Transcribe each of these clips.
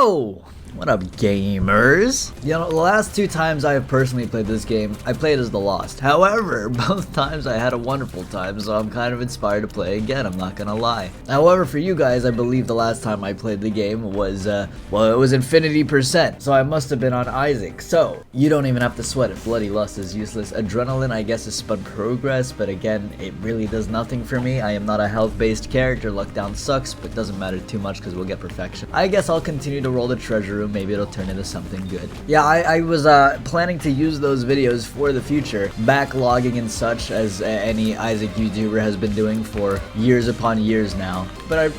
Yo! What up, gamers? You know, the last 2 times I have personally played this game, I played as the Lost. However, both times I had a wonderful time, so I'm kind of inspired to play again, I'm not gonna lie. However, for you guys, I believe the last time I played the game was, well, it was infinity %, so I must have been on Isaac. So, you don't even have to sweat it. Bloody lust is useless. Adrenaline, I guess, is spun progress, but again, it really does nothing for me. I am not a health-based character. Luck down sucks, but doesn't matter too much because we'll get perfection. I guess I'll continue to roll the treasure room. Maybe it'll turn into something good. Yeah, I was planning to use those videos for the future, backlogging and such, as any Isaac YouTuber has been doing for years upon years now. But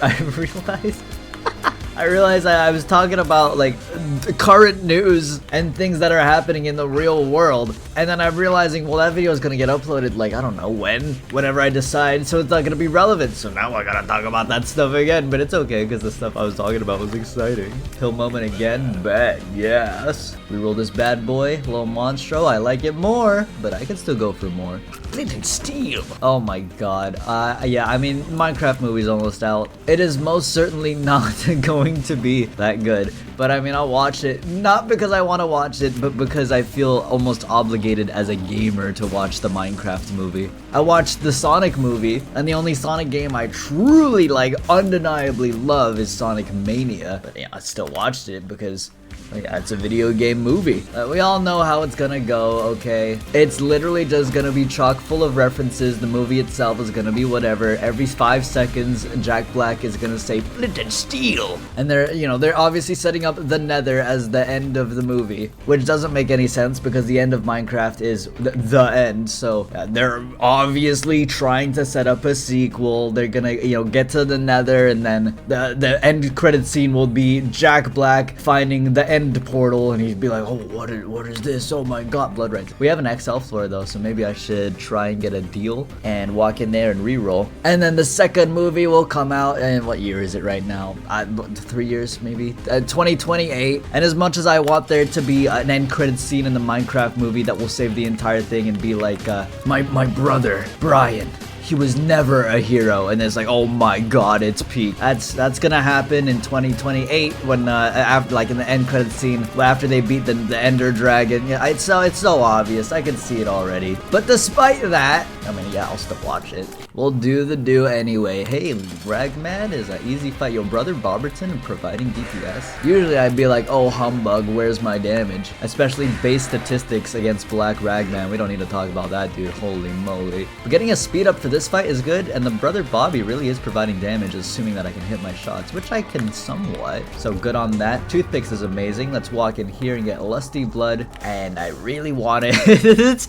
I realized I was talking about like the current news and things that are happening in the real world, and then I'm realizing, well, that video is gonna get uploaded like, I don't know whenever I decide, so it's not gonna be relevant. So now I gotta talk about that stuff again, but it's okay because the stuff I was talking about was exciting. Hill moment again, bet, yes. We roll this bad boy, little monstro. I like it more, but I can still go for more. Tainted steel. Oh my god. Yeah, I mean, Minecraft movie's almost out. It is most certainly not going to be that good, but I mean, I'll watch it, not because I want to watch it, but because I feel almost obligated as a gamer to watch the Minecraft movie. I watched the Sonic movie, and the only Sonic game I truly, like, undeniably love is Sonic Mania, but yeah, I still watched it because yeah, it's a video game movie. We all know how it's gonna go, okay? It's literally just gonna be chock full of references. The movie itself is gonna be whatever. Every 5 seconds, Jack Black is gonna say flint and steel. And they're obviously setting up the Nether as the end of the movie, which doesn't make any sense because the end of Minecraft is the end. So they're obviously trying to set up a sequel. They're gonna, get to the Nether, and then the end credit scene will be Jack Black finding the end portal, and he'd be like, oh, what is this? Oh my god, blood rights. We have an XL floor though, so maybe I should try and get a deal and walk in there and reroll. And then the second movie will come out, and what year is it right now? 3 years maybe? 2028. And as much as I want there to be an end credit scene in the Minecraft movie that will save the entire thing and be like, my brother, Brian, he was never a hero, and it's like, oh my god, it's peak. That's gonna happen in 2028 when after, like, in the end credit scene after they beat the Ender Dragon. Yeah, it's so obvious. I can see it already. But despite that, I mean, yeah, I'll still watch it. We'll do the do anyway. Hey, Ragman is an easy fight. Your brother Barberton providing DPS. Usually I'd be like, oh humbug, where's my damage? Especially base statistics against Black Ragman. We don't need to talk about that, dude. Holy moly. But getting a speed up for this fight is good, and the brother Bobby really is providing damage, assuming that I can hit my shots, which I can somewhat. So good on that. Toothpicks is amazing. Let's walk in here and get lusty blood, and I really want it.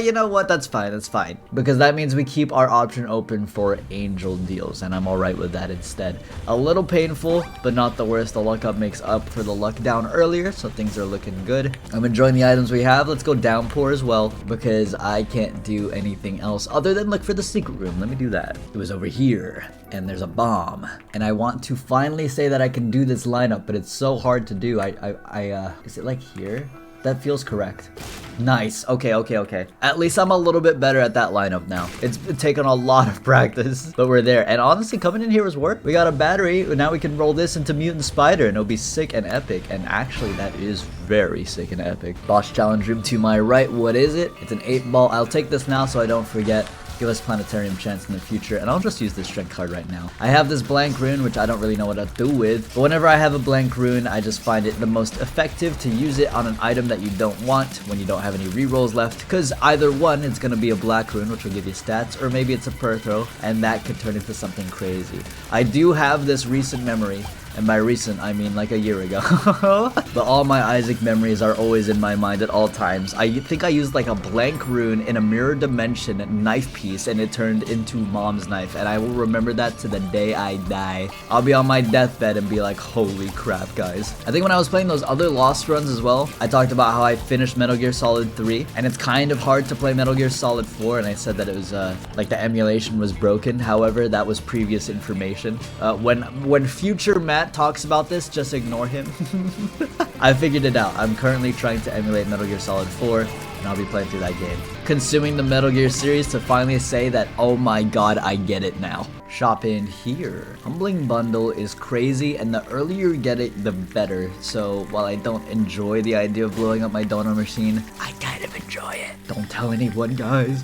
You know what? That's fine, because that means we keep our option open for angel deals, and I'm alright with that instead. A little painful, but not the worst. The luck up makes up for the luck down earlier, so things are looking good. I'm enjoying the items we have. Let's go downpour as well, because I can't do anything else other than look for the secret room. Let me do that. It was over here, and there's a bomb, and I want to finally say that I can do this lineup, but it's so hard to do. Is it like here? That feels correct. Nice. Okay. At least I'm a little bit better at that lineup now. It's taken a lot of practice, but we're there. And honestly, coming in here was work. We got a battery. Now we can roll this into Mutant Spider, and it'll be sick and epic. And actually, that is very sick and epic. Boss challenge room to my right. What is it? It's an 8-ball. I'll take this now so I don't forget. Give us Planetarium chance in the future, and I'll just use this strength card right now. I have this blank rune, which I don't really know what to do with, but whenever I have a blank rune, I just find it the most effective to use it on an item that you don't want when you don't have any rerolls left, because either one, it's going to be a black rune, which will give you stats, or maybe it's a perthrow, and that could turn into something crazy. I do have this recent memory, and by recent, I mean like a year ago. But all my Isaac memories are always in my mind at all times. I think I used like a blank rune in a mirror dimension knife piece, and it turned into mom's knife, and I will remember that to the day I die. I'll be on my deathbed and be like, holy crap, guys. I think when I was playing those other Lost runs as well, I talked about how I finished Metal Gear Solid 3, and it's kind of hard to play Metal Gear Solid 4, and I said that it was, like the emulation was broken. However, that was previous information. When future Matt talks about this, just ignore him. I figured it out. I'm currently trying to emulate Metal Gear Solid 4, and I'll be playing through that game. Consuming the Metal Gear series to finally say that, oh my god, I get it now. Shop in here. Humbling Bundle is crazy, and the earlier you get it, the better. So while I don't enjoy the idea of blowing up my donor machine, I kind of enjoy it. Don't tell anyone, guys.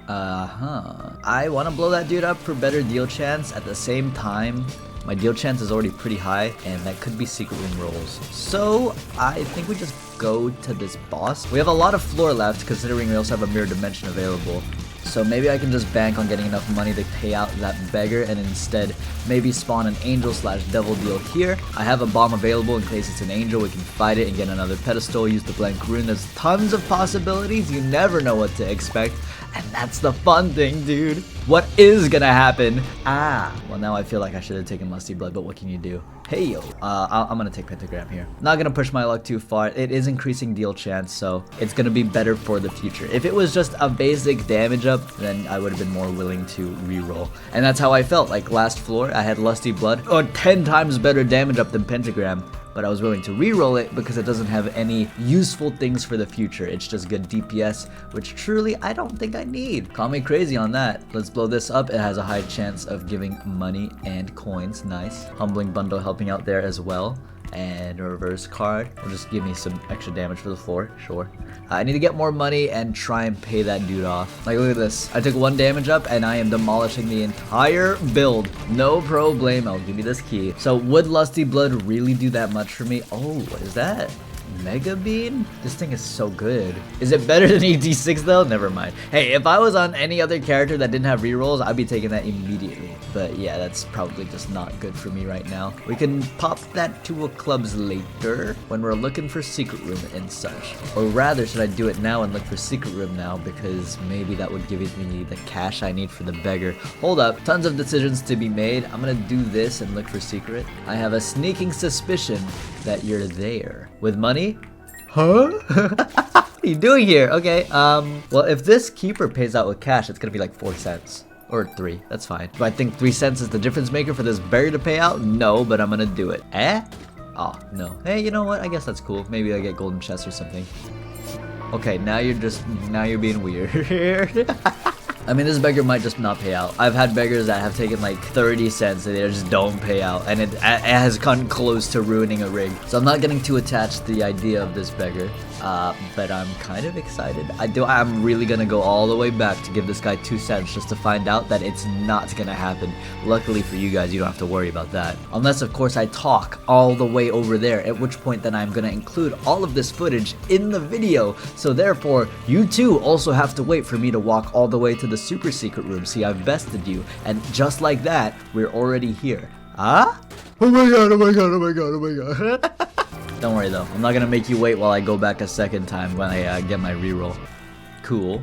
I want to blow that dude up for better deal chance. At the same time, my deal chance is already pretty high, and that could be secret room rolls. So I think we just go to this boss. We have a lot of floor left, considering we also have a mirror dimension available. So maybe I can just bank on getting enough money to pay out that beggar, and instead maybe spawn an angel slash devil deal here. I have a bomb available in case it's an angel. We can fight it and get another pedestal, use the blank rune. There's tons of possibilities. You never know what to expect. And that's the fun thing, dude. What is gonna happen? Well, now I feel like I should have taken Lusty Blood, but what can you do? Hey, yo. I'm gonna take Pentagram here. Not gonna push my luck too far. It is increasing deal chance, so it's gonna be better for the future. If it was just a basic damage up, then I would have been more willing to reroll. And that's how I felt. Like last floor, I had Lusty Blood, 10 times better damage up than Pentagram. But I was willing to re-roll it because it doesn't have any useful things for the future. It's just good DPS, which truly I don't think I need. Call me crazy on that. Let's blow this up. It has a high chance of giving money and coins. Nice. Humbling Bundle helping out there as well. And a reverse card will just give me some extra damage for the floor. Sure. I need to get more money and try and pay that dude off. Like, look at this. I took 1 damage up and I am demolishing the entire build. No problemo. Give me this key. So would Lusty Blood really do that much for me? Oh, what is that? Mega Bean? This thing is so good. Is it better than ET6 though? Never mind. Hey, if I was on any other character that didn't have rerolls, I'd be taking that immediately. But yeah, that's probably just not good for me right now. We can pop that to a clubs later when we're looking for secret room and such. Or rather, should I do it now and look for secret room now, because maybe that would give me the cash I need for the beggar. Hold up, tons of decisions to be made. I'm gonna do this and look for secret. I have a sneaking suspicion that you're there. With money? Huh? What are you doing here? Okay, well, if this keeper pays out with cash, it's gonna be like 4 cents. Or 3, that's fine. Do I think 3 cents is the difference maker for this berry to pay out? No, but I'm gonna do it. Oh, no. Hey, you know what? I guess that's cool. Maybe I get golden chest or something. Okay, now you're being weird. I mean, this beggar might just not pay out. I've had beggars that have taken like 30 cents and they just don't pay out, and it has come close to ruining a rig. So I'm not getting too attached to the idea of this beggar, but I'm kind of excited. I'm really gonna go all the way back to give this guy 2 cents just to find out that it's not gonna happen. Luckily for you guys, you don't have to worry about that. Unless, of course, I talk all the way over there, at which point then I'm gonna include all of this footage in the video. So therefore, you too also have to wait for me to walk all the way to the super secret room. See, I've bested you, and just like that, we're already here. Oh my god, oh my god, oh my god, oh my god. Don't worry though, I'm not gonna make you wait while I go back a second time when I get my reroll. Cool.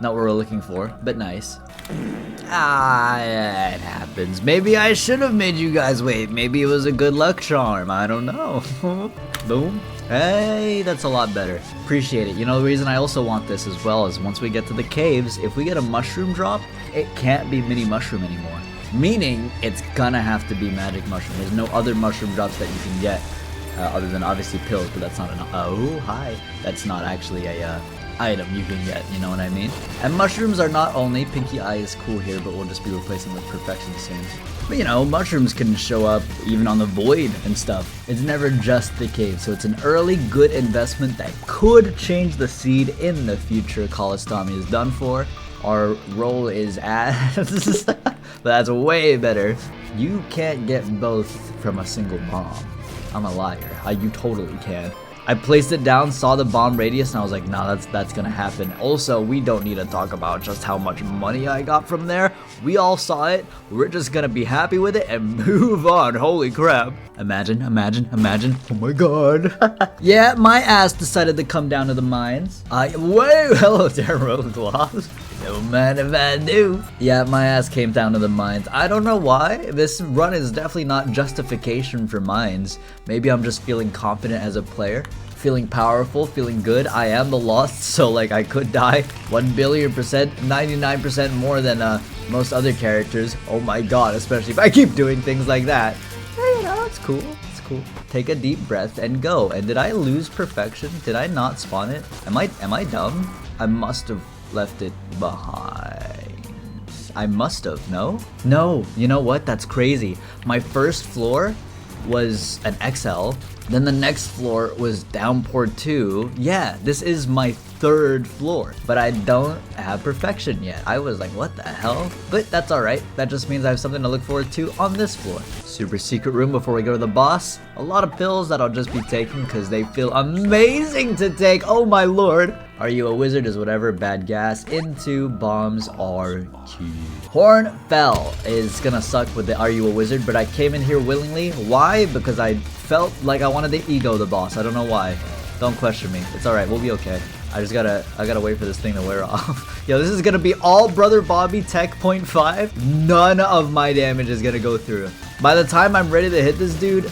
Not what we're looking for, but nice. It happens. Maybe I should have made you guys wait. Maybe it was a good luck charm. I don't know. Boom. Hey, that's a lot better. Appreciate it. You know, the reason I also want this as well is once we get to the caves, if we get a mushroom drop, it can't be mini mushroom anymore. Meaning, it's gonna have to be magic mushroom. There's no other mushroom drops that you can get, other than obviously pills, but that's not an, oh, hi. That's not actually a, item you can get, you know what I mean? And mushrooms are not only, Pinky Eye is cool here, but we'll just be replacing with Perfection soon. But you know, mushrooms can show up even on the void and stuff. It's never just the cave, so it's an early good investment that could change the seed in the future. Kalistami is done for. Our roll is ass, but that's way better. You can't get both from a single bomb. I'm a liar. You totally can. I placed it down, saw the bomb radius, and I was like, nah, that's gonna happen. Also, we don't need to talk about just how much money I got from there. We all saw it. We're just gonna be happy with it and move on. Holy crap. Imagine. Oh my god. Yeah, my ass decided to come down to the mines. Whoa, hello there, Roadclaws. No man if I do. Yeah, my ass came down to the mines. I don't know why. This run is definitely not justification for mines. Maybe I'm just feeling confident as a player. Feeling powerful, feeling good. I am the Lost, so like I could die 1,000,000,000%, 99% more than most other characters. Oh my god, especially if I keep doing things like that. Hey, you know, it's cool. It's cool. Take a deep breath and go. And did I lose Perfection? Did I not spawn it? Am I dumb? I must have left it behind. I must have, no? No, you know what? That's crazy. My first floor was an XL. Then the next floor was Downpour 2. Yeah, this is my third floor, but I don't have perfection yet. I was like, what the hell? But that's alright. That just means I have something to look forward to on this floor. Super secret room before we go to the boss. A lot of pills that I'll just be taking because they feel amazing to take. Oh my lord. Are you a wizard is whatever bad gas into bombs are key. Hornfell is gonna suck with the are you a wizard, but I came in here willingly. Why? Because I felt like I wanted to ego the boss. I don't know why. Don't question me. It's alright, we'll be okay. I gotta wait for this thing to wear off. Yo, this is gonna be all Brother Bobby Tech 0.5. None of my damage is gonna go through. By the time I'm ready to hit this dude,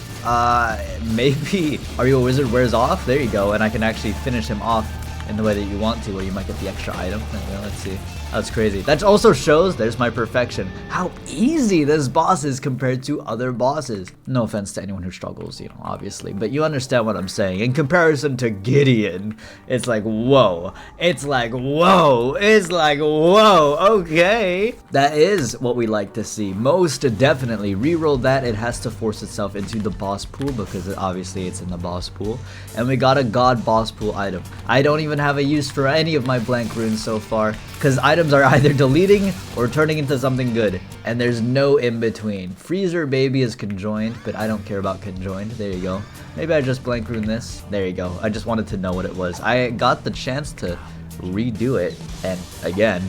maybe Are You a Wizard wears off? There you go, and I can actually finish him off in the way that you want to, where you might get the extra item. Let's see. That's crazy. That also shows, there's my perfection, how easy this boss is compared to other bosses. No offense to anyone who struggles, you know, obviously, but you understand what I'm saying. In comparison to Gideon, it's like, whoa. It's like, whoa. It's like, whoa. Okay. That is what we like to see. Most definitely. Reroll that. It has to force itself into the boss pool because obviously it's in the boss pool. And we got a god boss pool item. I don't even have a use for any of my blank runes so far, because items are either deleting or turning into something good, and there's no in between. Freezer baby is conjoined, but I don't care about conjoined. There you go. Maybe I just blank rune this. There you go. I just wanted to know what it was. I got the chance to redo it, and again.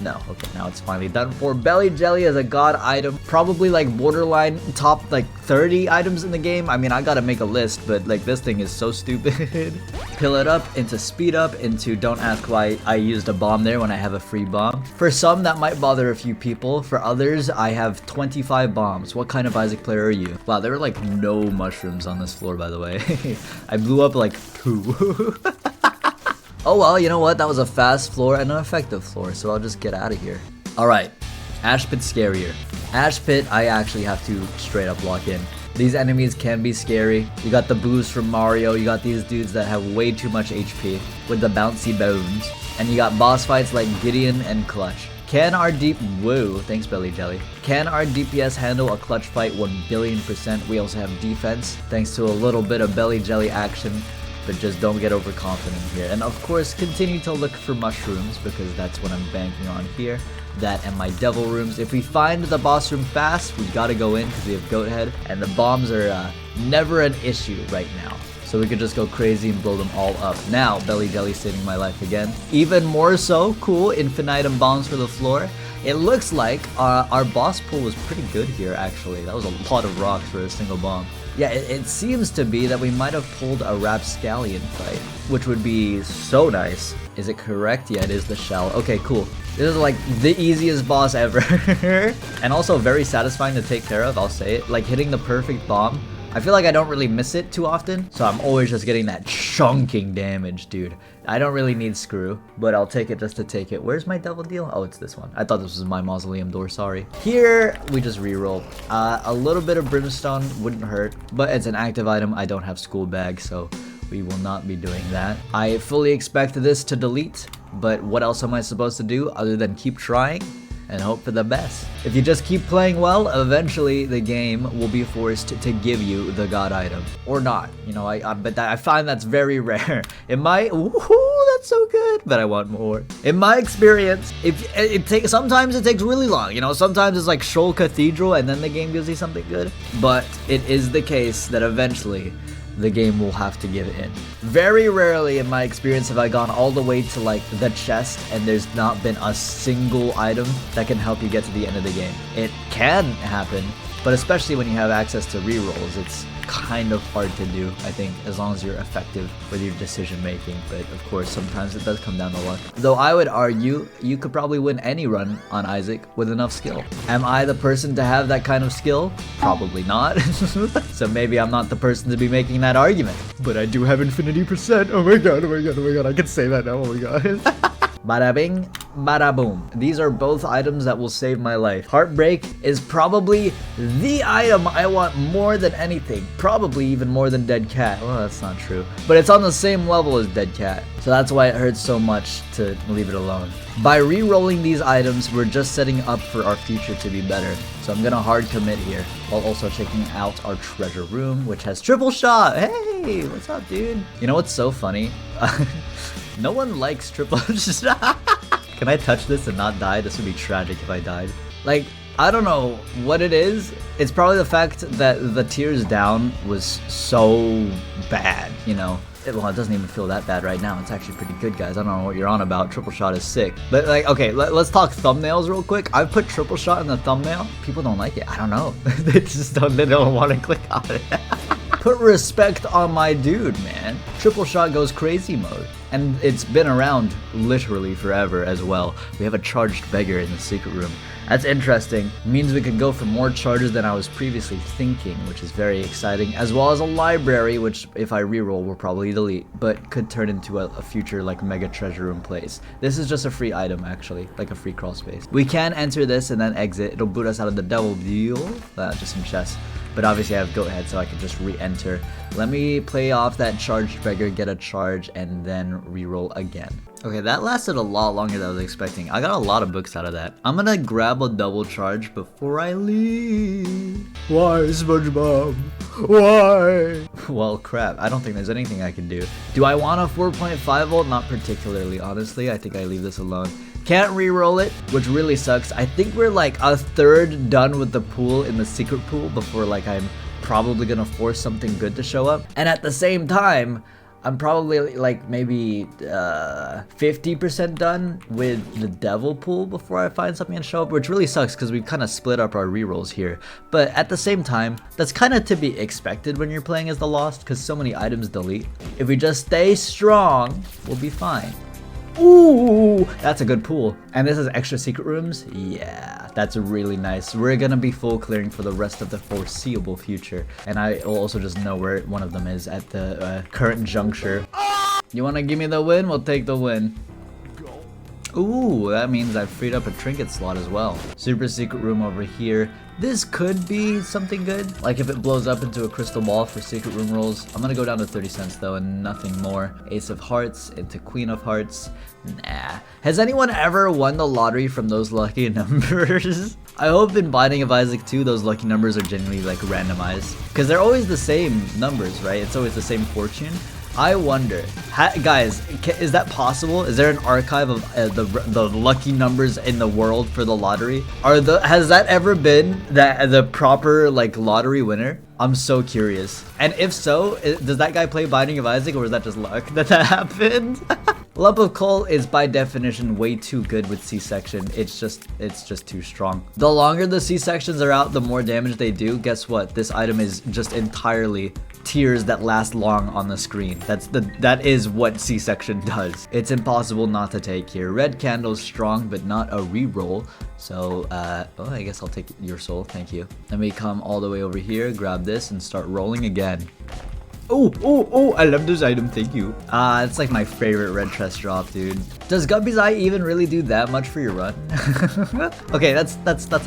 No, okay, now it's finally done for. Belly Jelly as a god item, probably like borderline top like 30 items in the game. I mean, I gotta make a list, but like this thing is so stupid. Pill it up into speed up into don't ask why I used a bomb there when I have a free bomb. For some that might bother a few people, for others I have 25 bombs. What kind of Isaac player are you? Wow, there were like no mushrooms on this floor, by the way. I blew up like 2. Oh well, you know what? That was a fast floor and an effective floor, so I'll just get out of here. Alright, Ashpit scarier. Ashpit, I actually have to straight up lock in. These enemies can be scary. You got the boost from Mario, you got these dudes that have way too much HP with the bouncy bones, and you got boss fights like Gideon and Clutch. Can our whoa, thanks Belly Jelly. Can our DPS handle a clutch fight 1,000,000,000%? We also have defense, thanks to a little bit of Belly Jelly action. But just don't get overconfident here. And of course, continue to look for mushrooms because that's what I'm banking on here. That and my devil rooms. If we find the boss room fast, we gotta go in because we have goat head. And the bombs are never an issue right now. So we could just go crazy and blow them all up. Now, Belly Jelly saving my life again. Even more so, cool, infinitum bombs for the floor. It looks like our boss pool was pretty good here, actually. That was a lot of rocks for a single bomb. Yeah, it seems to be that we might have pulled a Rapscallion fight, which would be so nice. Is it correct? Yeah, it is the shell. Okay, cool. This is like the easiest boss ever. And also very satisfying to take care of, I'll say it. Like hitting the perfect bomb. I feel like I don't really miss it too often, so I'm always just getting that chunking damage, dude. I don't really need screw, but I'll take it just to take it. Where's my devil deal? Oh, it's this one. I thought this was my mausoleum door, sorry. Here, we just reroll. A little bit of brimstone wouldn't hurt, but it's an active item. I don't have school bag, so we will not be doing that. I fully expect this to delete, but what else am I supposed to do other than keep trying and hope for the best? If you just keep playing well, eventually the game will be forced to give you the god item. Or not, you know, but I find that's very rare. It might, woohoo, that's so good, but I want more. In my experience, sometimes it takes really long, you know, sometimes it's like Shoal Cathedral and then the game gives you something good. But it is the case that eventually the game will have to give in. Very rarely in my experience have I gone all the way to like the chest and there's not been a single item that can help you get to the end of the game. It can happen, but especially when you have access to rerolls, it's kind of hard to do, I think, as long as you're effective with your decision making. But of course, sometimes it does come down to luck. Though I would argue you could probably win any run on Isaac with enough skill. Am I the person to have that kind of skill? Probably not. So maybe I'm not the person to be making that argument. But I do have infinity %. Oh my god, oh my god, oh my god, I can say that now, oh my god. Bada bing, bada boom. These are both items that will save my life. Heartbreak is probably the item I want more than anything. Probably even more than Dead Cat. Well, that's not true. But it's on the same level as Dead Cat. So that's why it hurts so much to leave it alone. By re-rolling these items, we're just setting up for our future to be better. So I'm gonna hard commit here, while also checking out our treasure room, which has triple shot. Hey, what's up, dude? You know what's so funny? No one likes triple shot. Can I touch this and not die? This would be tragic if I died. Like, I don't know what it is. It's probably the fact that the tears down was so bad, you know? Well, it doesn't even feel that bad right now. It's actually pretty good, guys. I don't know what you're on about. Triple shot is sick. But like, okay, let's talk thumbnails real quick. I've put triple shot in the thumbnail. People don't like it. I don't know. They don't want to click on it. Put respect on my dude, man. Triple shot goes crazy mode. And it's been around literally forever as well. We have a charged beggar in the secret room. That's interesting. It means we could go for more charges than I was previously thinking, which is very exciting. As well as a library, which if I reroll will probably delete, but could turn into a future like mega treasure room place. This is just a free item actually, like a free crawl space. We can enter this and then exit. It'll boot us out of the devil deal. Just some chests. But obviously I have goat head, so I can just re-enter. Let me play off that charged beggar, get a charge, and then reroll again. Okay, that lasted a lot longer than I was expecting. I got a lot of books out of that. I'm gonna grab a double charge before I leave. Why, SpongeBob? Why? Well, crap. I don't think there's anything I can do. Do I want a 4.5 volt? Not particularly, honestly. I think I leave this alone. Can't re-roll it, which really sucks. I think we're like a third done with the pool in the secret pool before like I'm probably gonna force something good to show up. And at the same time, I'm probably like maybe 50% done with the devil pool before I find something and show up, which really sucks because we kind of split up our rerolls here. But at the same time, that's kind of to be expected when you're playing as the Lost because so many items delete. If we just stay strong, we'll be fine. Ooh, that's a good pool. And this is extra secret rooms? Yeah, that's really nice. We're gonna be full clearing for the rest of the foreseeable future. And I will also just know where one of them is at the current juncture. You wanna give me the win? We'll take the win. Ooh, that means I've freed up a trinket slot as well. Super secret room over here. This could be something good. Like if it blows up into a crystal ball for secret room rolls. I'm gonna go down to 30 cents though and nothing more. Ace of hearts into queen of hearts. Nah. Has anyone ever won the lottery from those lucky numbers? I hope in Binding of Isaac 2 those lucky numbers are genuinely like randomized. Because they're always the same numbers, right? It's always the same fortune. I wonder, guys, is that possible? Is there an archive of the lucky numbers in the world for the lottery? Has that ever been the proper like lottery winner? I'm so curious. And if so, does that guy play Binding of Isaac or is that just luck that happened? Lump of coal is by definition way too good with C-section. It's just too strong. The longer the C-sections are out, the more damage they do. Guess what? This item is just entirely tears that last long on the screen. That is what C-section does. It's impossible not to take here. Red candle's strong, but not a reroll. So, well, I guess I'll take your soul. Thank you. Let me come all the way over here, grab this, and start rolling again. Oh, I love this item, thank you. It's like my favorite red chest drop, dude. Does Guppy's Eye even really do that much for your run? Okay, that's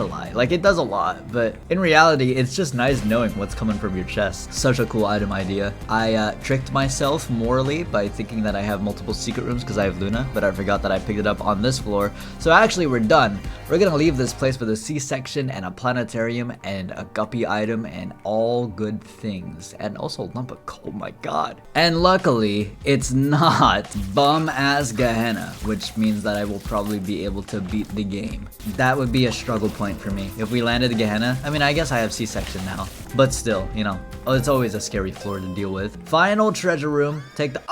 a lie. Like, it does a lot, but in reality, it's just nice knowing what's coming from your chest. Such a cool item idea. I tricked myself morally by thinking that I have multiple secret rooms because I have Luna, but I forgot that I picked it up on this floor. So actually, we're done. We're gonna leave this place with a C-section and a planetarium and a Guppy item and all good things. And also a lump of coal, my god. And luckily, it's not bum-ass Gehenna, which means that I will probably be able to beat the game. That would be a struggle point for me. If we landed Gehenna, I mean, I guess I have C-section now, but still, you know, it's always a scary floor to deal with. Final treasure room, take the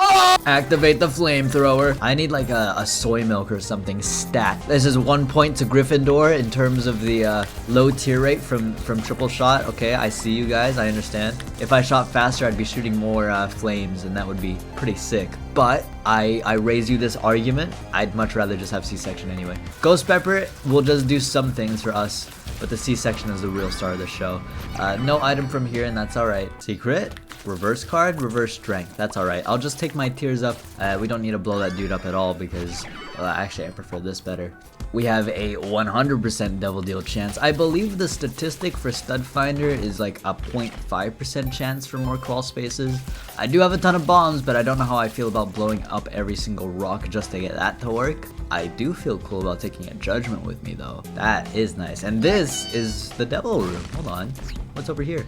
activate the flamethrower. I need like a soy milk or something stat. This is 1 point to Gryffindor in terms of the low tier rate from triple shot. Okay, I see you guys, I understand. If I shot faster, I'd be shooting more flames and that would be pretty sick. But I raise you this argument, I'd much rather just have C-section anyway. Ghost Pepper will just do some things for us, but the C-section is the real star of the show. No item from here and that's alright. Secret? Reverse card, reverse strength. That's alright. I'll just take my tears up. We don't need to blow that dude up at all because, well, actually, I prefer this better. We have a 100% Devil Deal chance. I believe the statistic for Stud Finder is like a 0.5% chance for more crawl spaces. I do have a ton of bombs, but I don't know how I feel about blowing up every single rock just to get that to work. I do feel cool about taking a Judgment with me though. That is nice. And this is the Devil Room. Hold on. What's over here?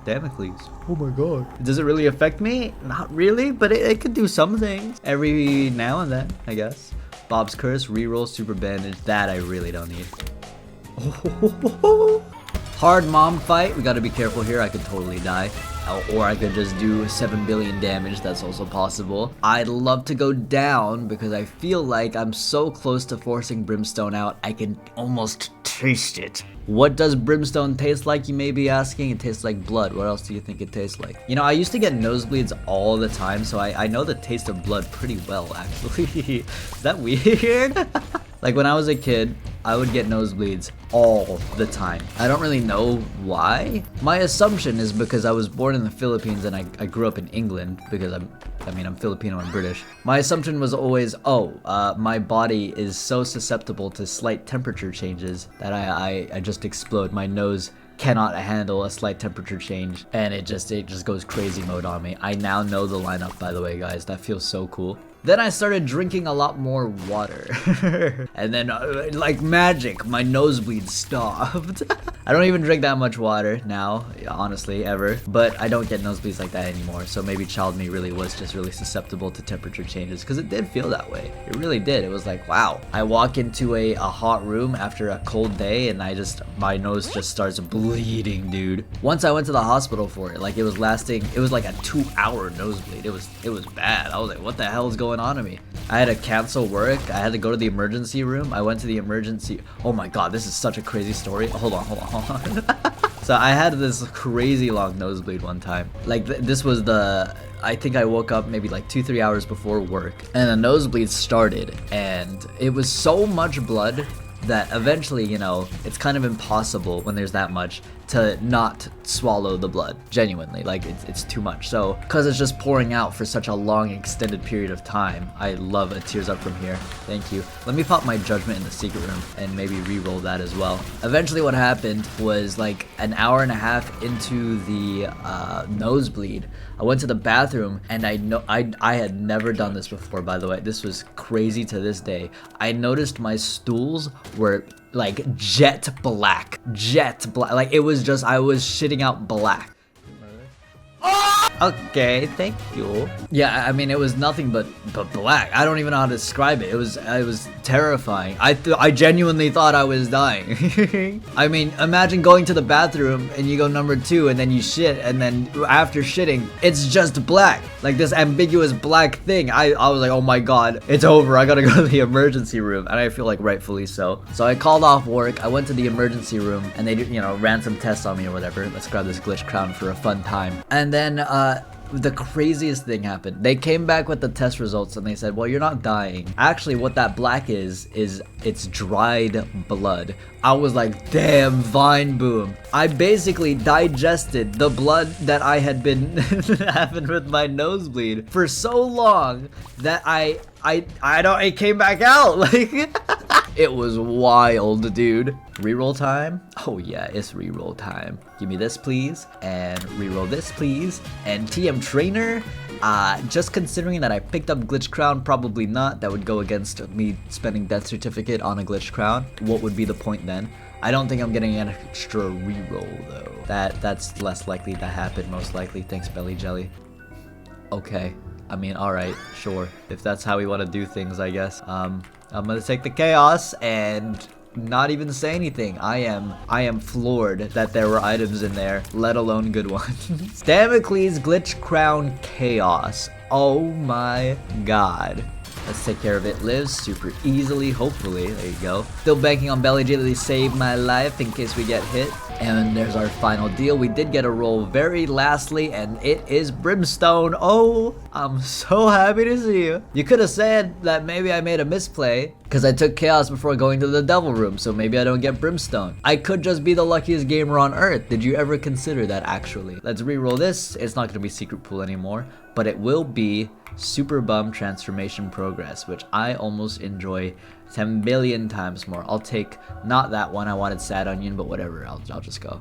Damocles. Oh my god. Does it really affect me? Not really, but it could do some things. Every now and then, I guess. Bob's Curse, reroll, super bandage. That I really don't need. Hard mom fight. We gotta be careful here. I could totally die. Or I could just do 7 billion damage. That's also possible. I'd love to go down because I feel like I'm so close to forcing Brimstone out. I can almost taste it. What does Brimstone taste like, you may be asking? It tastes like blood. What else do you think it tastes like? You know, I used to get nosebleeds all the time, so I know the taste of blood pretty well, actually. Is that weird? Like, when I was a kid, I would get nosebleeds all the time. I don't really know why. My assumption is because I was born in the Philippines and I grew up in England because I'm Filipino and British. My assumption was always, my body is so susceptible to slight temperature changes that I just explode. My nose cannot handle a slight temperature change and it just goes crazy mode on me. I now know the lineup, by the way, guys. That feels so cool. Then I started drinking a lot more water. And then, like magic, my nosebleeds stopped. I don't even drink that much water now, honestly, ever. But I don't get nosebleeds like that anymore. So maybe child me really was just really susceptible to temperature changes. Because it did feel that way. It really did. It was like, wow. I walk into a hot room after a cold day and my nose just starts bleeding, dude. Once I went to the hospital for it, like it was like a 2-hour nosebleed. It was bad. I was like, what the hell is going on to me? I had to cancel work. I had to go to the emergency room. I went to the emergency. Oh my god, this is such a crazy story. Hold on. So I had this crazy long nosebleed one time. Like this was I think I woke up maybe like 2-3 hours before work and the nosebleed started and it was so much blood that eventually, you know, it's kind of impossible when there's that much to not swallow the blood. Genuinely, like it's too much. So because it's just pouring out for such a long extended period of time, I love a tears up from here. Thank you. Let me pop my Judgment in the secret room and maybe re-roll that as well. Eventually what happened was like an hour and a half into the nosebleed, I went to the bathroom and I had never done this before, by the way. This was crazy to this day. I noticed my stools were like jet black. Like it was just, I was shitting out black. Okay, thank you. Yeah, I mean, it was nothing but black. I don't even know how to describe it. It was terrifying. I genuinely thought I was dying. I mean, imagine going to the bathroom and you go number 2 and then you shit and then after shitting, it's just black. Like this ambiguous black thing. I was like, oh my god, it's over. I gotta go to the emergency room. And I feel like rightfully so. So I called off work. I went to the emergency room and they, you know, ran some tests on me or whatever. Let's grab this glitch crown for a fun time. And then, the craziest thing happened. They came back with the test results and they said, well, you're not dying. Actually, what that black is it's dried blood. I was like, damn, Vine Boom. I basically digested the blood that I had been having with my nosebleed for so long that it came back out. Like, it was wild, dude. Reroll time? Oh yeah, it's reroll time. Give me this, please. And reroll this, please. And TM Trainer? Just considering that I picked up Glitch Crown, probably not. That would go against me spending Death Certificate on a Glitch Crown. What would be the point then? I don't think I'm getting an extra reroll though. That's less likely to happen, most likely. Thanks, Belly Jelly. Okay. I mean, alright, sure. If that's how we want to do things, I guess. I'm gonna take the Chaos and not even say anything. I am floored that there were items in there, let alone good ones. Damocles Glitch Crown Chaos. Oh my god. Let's take care of it. Lives super easily, hopefully. There you go. Still banking on Belly J to save my life in case we get hit. And there's our final deal. We did get a roll very lastly, and it is Brimstone. Oh, I'm so happy to see you. You could have said that maybe I made a misplay because I took Chaos before going to the Devil Room, so maybe I don't get Brimstone. I could just be the luckiest gamer on Earth. Did you ever consider that, actually? Let's reroll this. It's not going to be Secret Pool anymore, but it will be Super Bum Transformation Progress, which I almost enjoy 10 billion times more. I'll take not that one. I wanted Sad Onion, but whatever. I'll just go.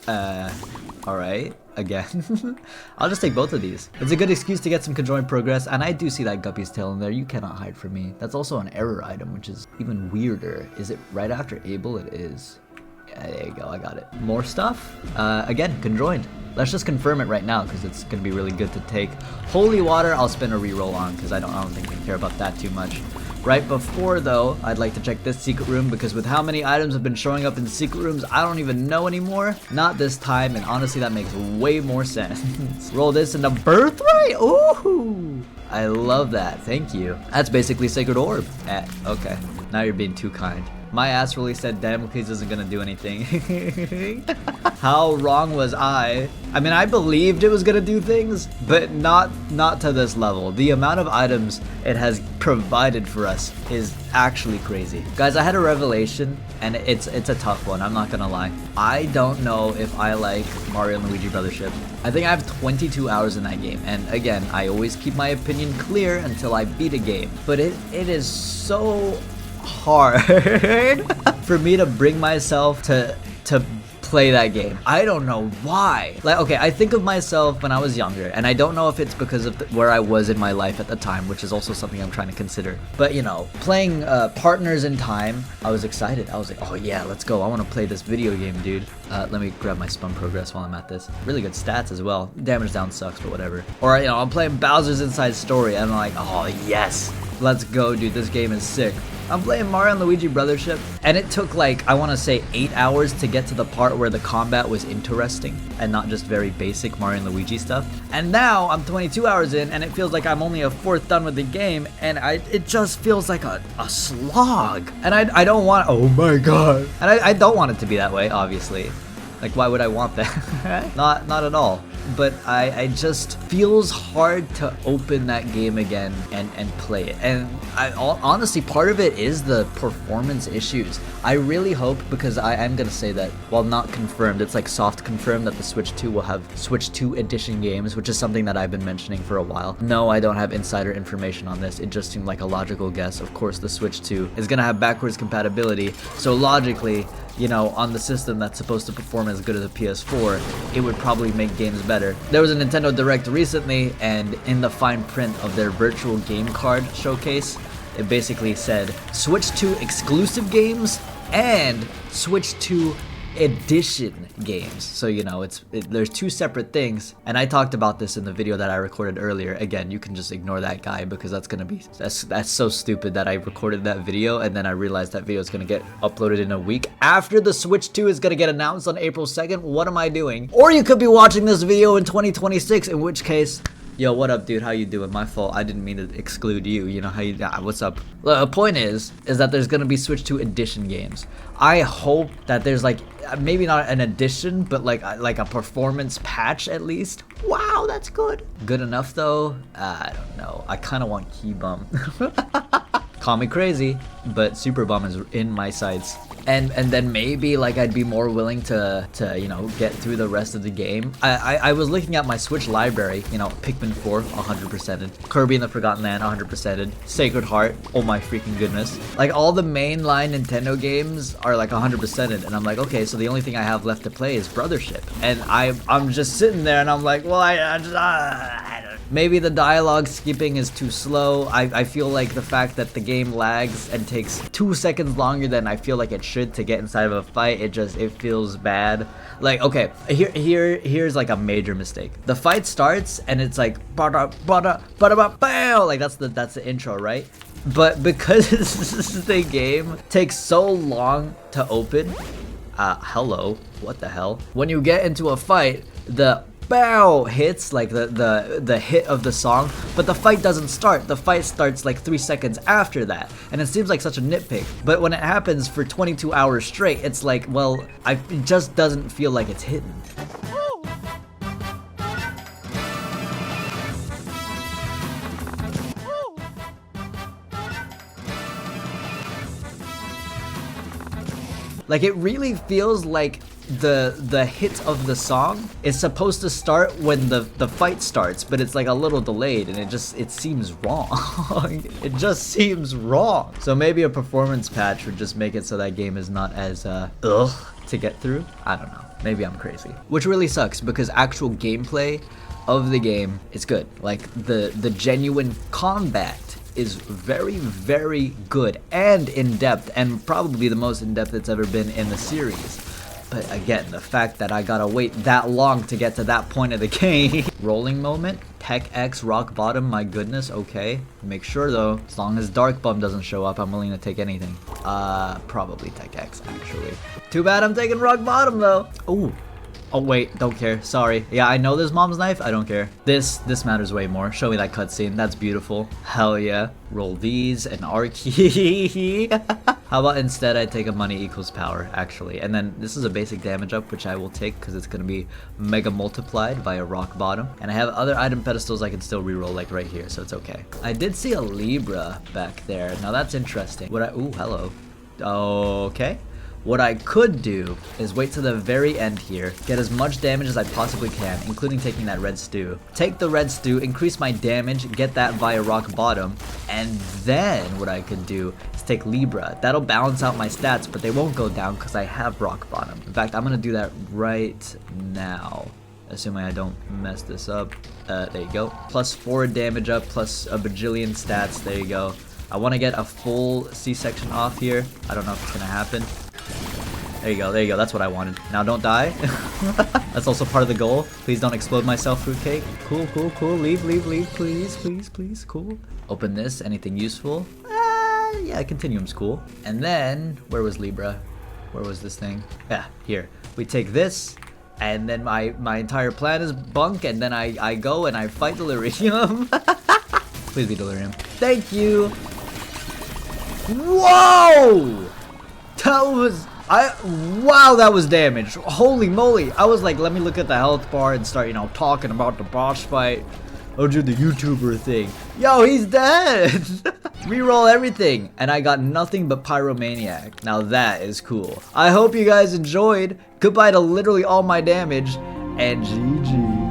Alright, again. I'll just take both of these. It's a good excuse to get some conjoined progress, and I do see that Guppy's tail in there. You cannot hide from me. That's also an error item, which is even weirder. Is it right after Able? It is. Yeah, there you go, I got it. More stuff? Again, conjoined. Let's just confirm it right now because it's gonna be really good to take. Holy Water, I'll spin a reroll on because I don't think we care about that too much. Right before though, I'd like to check this secret room because with how many items have been showing up in secret rooms, I don't even know anymore. Not this time, and honestly that makes way more sense. Roll this into Birthright? Ooh! I love that, thank you. That's basically Sacred Orb. Okay, now you're being too kind. My ass really said Damocles isn't gonna do anything. How wrong was I? I mean, I believed it was gonna do things, but not to this level. The amount of items it has provided for us is actually crazy. Guys, I had a revelation, and it's a tough one, I'm not gonna lie. I don't know if I like Mario and Luigi Brothership. I think I have 22 hours in that game, and again, I always keep my opinion clear until I beat a game. But it is so hard for me to bring myself to play that game. I don't know why. Like, okay, I think of myself when I was younger, and I don't know if it's because of where I was in my life at the time, which is also something I'm trying to consider. But you know, playing Partners in Time, I was excited. I was like, oh yeah, let's go. I want to play this video game, dude. Let me grab my spun progress while I'm at this. Really good stats as well. Damage down sucks, but whatever. Or, you know, I'm playing Bowser's Inside Story, and I'm like, oh yes, let's go, dude. This game is sick. I'm playing Mario and Luigi Brothership, and it took like, I want to say 8 hours to get to the part where the combat was interesting and not just very basic Mario and Luigi stuff. And now I'm 22 hours in, and it feels like I'm only a fourth done with the game, and it just feels like a slog. And I don't want, oh my god. And I don't want it to be that way, obviously. Like, why would I want that? Not at all. But I just feels hard to open that game again and play it. And honestly, part of it is the performance issues. I really hope, because I'm gonna say that while not confirmed, it's like soft confirmed that the Switch 2 will have Switch 2 edition games, which is something that I've been mentioning for a while. No, I don't have insider information on this. It just seemed like a logical guess. Of course, the Switch 2 is gonna have backwards compatibility, so logically, you know, on the system that's supposed to perform as good as a PS4, it would probably make games better. There was a Nintendo Direct recently, and in the fine print of their virtual game card showcase, it basically said Switch 2 exclusive games and Switch 2 edition games. So, you know, there's two separate things, and I talked about this in the video that I recorded earlier. Again, you can just ignore that guy because that's so stupid that I recorded that video and then I realized that video is gonna get uploaded in a week after the Switch 2 is gonna get announced on April 2nd. What am I doing? Or you could be watching this video in 2026, in which case, yo, what up, dude? How you doing? My fault. I didn't mean to exclude you. You know how you... what's up? The point is that there's gonna be Switch 2 edition games. I hope that there's like, maybe not an edition, but like a performance patch at least. Wow, that's good. Good enough though? I don't know. I kind of want Key Bum. Call me crazy, but Super Bum is in my sights. And then maybe like I'd be more willing to you know, get through the rest of the game. I was looking at my Switch library, you know, Pikmin 4 100%ed, Kirby and the Forgotten Land 100%ed, Sacred Heart, oh my freaking goodness. Like all the mainline Nintendo games are like 100%ed, and I'm like, okay, so the only thing I have left to play is Brothership. And I'm just sitting there and I'm like, well, I don't. Maybe the dialogue skipping is too slow. I feel like the fact that the game lags and takes 2 seconds longer than I feel like it should to get inside of a fight, it feels bad. Like, okay, here's like a major mistake. The fight starts and it's like bada bada bada bada bow, like that's the intro, right? But because the game takes so long to open, hello, what the hell? When you get into a fight, the bow hits, like the hit of the song, but the fight doesn't start. The fight starts like 3 seconds after that, and it seems like such a nitpick, but when it happens for 22 hours straight, it's like, well, it just doesn't feel like it's hidden. Like, it really feels like the hit of the song is supposed to start when the fight starts, but it's like a little delayed, and it seems wrong. It just seems wrong. So maybe a performance patch would just make it so that game is not as ugh to get through. I don't know. Maybe I'm crazy. Which really sucks, because actual gameplay of the game is good. Like, the genuine combat is very, very good and in-depth, and probably the most in-depth it's ever been in the series. But again, the fact that I gotta wait that long to get to that point of the game. Rolling moment, Tech X, rock bottom, my goodness, okay. Make sure though, as long as Dark Bum doesn't show up, I'm willing to take anything. Probably Tech X, actually. Too bad I'm taking rock bottom though. Ooh. Oh wait, don't care, sorry. Yeah, I know there's mom's knife, I don't care. This matters way more. Show me that cutscene, that's beautiful. Hell yeah. Roll these, an R key. How about instead I take a money equals power, actually. And then this is a basic damage up, which I will take because it's gonna be mega multiplied via rock bottom. And I have other item pedestals I can still reroll, like right here, so it's okay. I did see a Libra back there. Now that's interesting. Ooh, hello. Okay. What I could do is wait to the very end here, get as much damage as I possibly can, including taking that red stew. Take the red stew, increase my damage, get that via rock bottom, and then what I could do is take Libra. That'll balance out my stats, but they won't go down because I have rock bottom. In fact, I'm gonna do that right now, assuming I don't mess this up. There you go. Plus 4 damage up, plus a bajillion stats. There you go. I want to get a full C-section off here. I don't know if it's gonna happen. There you go, that's what I wanted. Now don't die. That's also part of the goal. Please don't explode myself, fruitcake. Cool, cool, cool. Leave, please, please, please. Cool. Open this, anything useful? Yeah, continuum's cool. And then, where was Libra? Where was this thing? Yeah, here. We take this, and then my entire plan is bunk, and then I go and I fight Delirium. Please be Delirium. Thank you! Whoa! That was... wow, that was damage. Holy moly. I was like, let me look at the health bar and start, you know, talking about the boss fight. I'll do the YouTuber thing. Yo, he's dead. Reroll everything. And I got nothing but Pyromaniac. Now that is cool. I hope you guys enjoyed. Goodbye to literally all my damage. And GG.